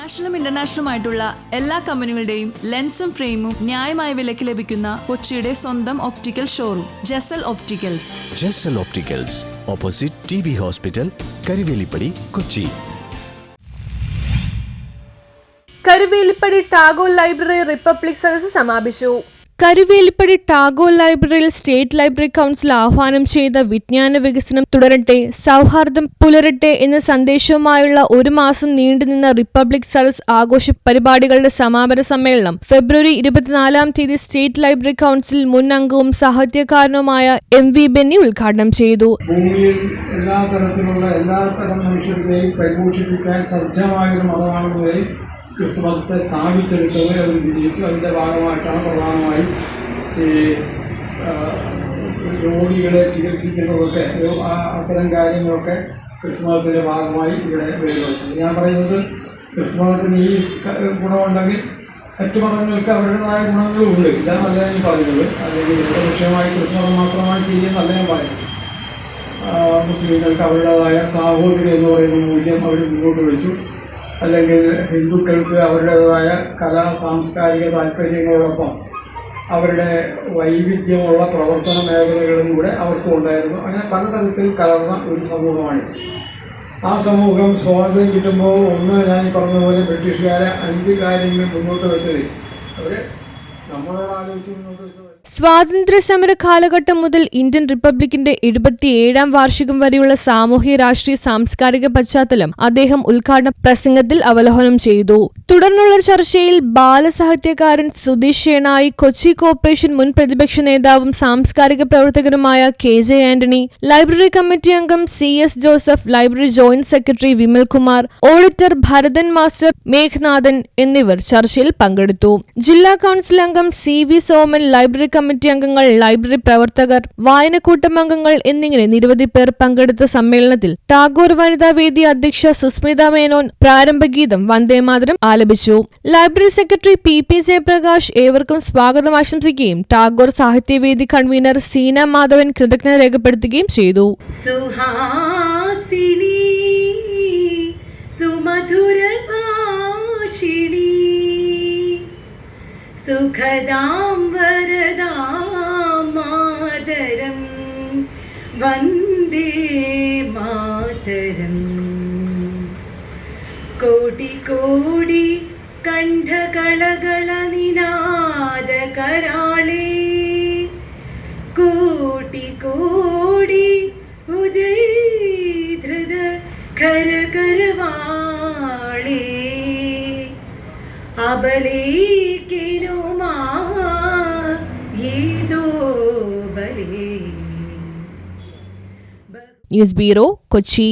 നാഷണലും ഇന്റർനാഷണലുമായിട്ടുള്ള എല്ലാ കമ്പനികളുടെയും ലെൻസും ഫ്രെയിമും ന്യായമായ വിലയ്ക്ക് ലഭിക്കുന്ന കൊച്ചിയുടെ സ്വന്തം optical showroom Jesal opticals. Jesal opticals, opposite TB hospital, Karuvelippady, Kochi. Karuvelippady Tagore library republic സദസ്സ് സമാപിച്ചു. കരുവേലിപ്പടി ടാഗോർ ലൈബ്രറിയിൽ സ്റ്റേറ്റ് ലൈബ്രറി കൗൺസിൽ ആഹ്വാനം ചെയ്ത വിജ്ഞാന വികസനം തുടരട്ടെ, സൗഹാർദ്ദം പുലരട്ടെ എന്ന സന്ദേശവുമായുള്ള ഒരു മാസം നീണ്ടുനിന്ന റിപ്പബ്ലിക് സദസ് ആഘോഷ പരിപാടികളുടെ സമാപന സമ്മേളനം ഫെബ്രുവരി 24 സ്റ്റേറ്റ് ലൈബ്രറി കൗൺസിൽ മുൻ അംഗവും സാഹിത്യകാരനുമായ MV ബെന്നി ഉദ്ഘാടനം ചെയ്തു. ഭൂമിയിൽ എല്ലാ തരം മനുഷ്യരുടെയും പരിപോഷിപ്പിക്കാൻ സജ്ജമായൊരു മതമാണെന്നതിൽ ക്രിസ്തുമതത്തെ സ്ഥാപിച്ചെടുത്തത് അവർ വിജയിച്ചു. അതിൻ്റെ ഭാഗമായിട്ടാണ് പ്രധാനമായും ഈ രോഗികളെ ചികിത്സിക്കുന്നതൊക്കെ അത്തരം കാര്യങ്ങളൊക്കെ ക്രിസ്തുമതത്തിൻ്റെ ഭാഗമായി ഇവിടെ വരുന്നത്. ഞാൻ പറയുന്നത് ക്രിസ്തുമതത്തിന് ഈ ഗുണമുണ്ടെങ്കിൽ മറ്റു മതങ്ങൾക്ക് അവരുടേതായ ഗുണങ്ങളുമുണ്ട്. ഇതാണല്ല ഞാൻ പറയുന്നത്. അല്ലെങ്കിൽ എൻ്റെ വിഷയമായി ക്രിസ്തുമതം മാത്രമാണ് ചെയ്യുന്നതല്ല ഞാൻ പറയുന്നത്. മുസ്ലിങ്ങൾക്ക് അവരുടേതായ സാഹോദര്യം എന്ന് പറയുന്ന മൂല്യം അവർ മുന്നോട്ട് വെച്ചു. അല്ലെങ്കിൽ ഹിന്ദുക്കൾക്ക് അവരുടേതായ കലാ സാംസ്കാരിക താല്പര്യങ്ങളോടൊപ്പം അവരുടെ വൈവിധ്യമുള്ള പ്രവർത്തന മേഖലകളും കൂടെ അവർക്കും ഉണ്ടായിരുന്നു. അങ്ങനെ പലതരത്തിൽ കലർന്ന ഒരു സമൂഹമാണിത്. ആ സമൂഹം സ്വാതന്ത്ര്യം കിട്ടുമ്പോൾ ഞാൻ പറഞ്ഞതുപോലെ ബ്രിട്ടീഷുകാരെ 5 കാര്യങ്ങൾ മുന്നോട്ട് വെച്ചത് അവർ നമ്മളോട് ആലോചിച്ച് മുന്നോട്ട് വെച്ചത്. സ്വാതന്ത്ര്യ സമര കാലഘട്ടം മുതൽ ഇന്ത്യൻ റിപ്പബ്ലിക്കിന്റെ 77ാം വാർഷികം വരെയുള്ള സാമൂഹ്യ രാഷ്ട്രീയ സാംസ്കാരിക പശ്ചാത്തലം അദ്ദേഹം ഉദ്ഘാടന പ്രസംഗത്തിൽ അവലോകനം ചെയ്തു. തുടർന്നുള്ള ചർച്ചയിൽ ബാലസാഹിത്യകാരൻ സുധീഷ് ഷേണായി, കൊച്ചി കോർപ്പറേഷൻ മുൻ പ്രതിപക്ഷ നേതാവും സാംസ്കാരിക പ്രവർത്തകനുമായ KJ ആന്റണി, ലൈബ്രറി കമ്മിറ്റി അംഗം CS Joseph, library joint secretary Vimalkumar, auditor Bharathan master, Meghanathan എന്നിവർ ചർച്ചയിൽ പങ്കെടുത്തു. ജില്ലാ കൗൺസിൽ അംഗം CV സോമൻ, ലൈബ്രറി കമ്മിറ്റി അംഗങ്ങൾ, ലൈബ്രറി പ്രവർത്തകർ, വായനക്കൂട്ടം അംഗങ്ങൾ എന്നിങ്ങനെ നിരവധി പേർ പങ്കെടുത്ത സമ്മേളനത്തിൽ ടാഗോർ വനിതാ വേദി അധ്യക്ഷ സുസ്മിത മേനോൻ പ്രാരംഭഗീതം വന്ദേമാതരം ആലപിച്ചു. ലൈബ്രറി സെക്രട്ടറി PP ജയപ്രകാശ് ഏവർക്കും സ്വാഗതം ആശംസിക്കുകയും ടാഗോർ സാഹിത്യവേദി കൺവീനർ സീന മാധവൻ കൃതജ്ഞത രേഖപ്പെടുത്തുകയും ചെയ്തു. സുഖദാം വരദാം മാതരം വന്ദേ മാതരം. കോടി കോടി കണ്ഠകളകള നിനാദ കരാളേ, കോടി കോടി ഉജൈധൃത ഖര കരവാളേ, അബലേ ന്യൂസ് ബ്യൂറോ, കൊച്ചി.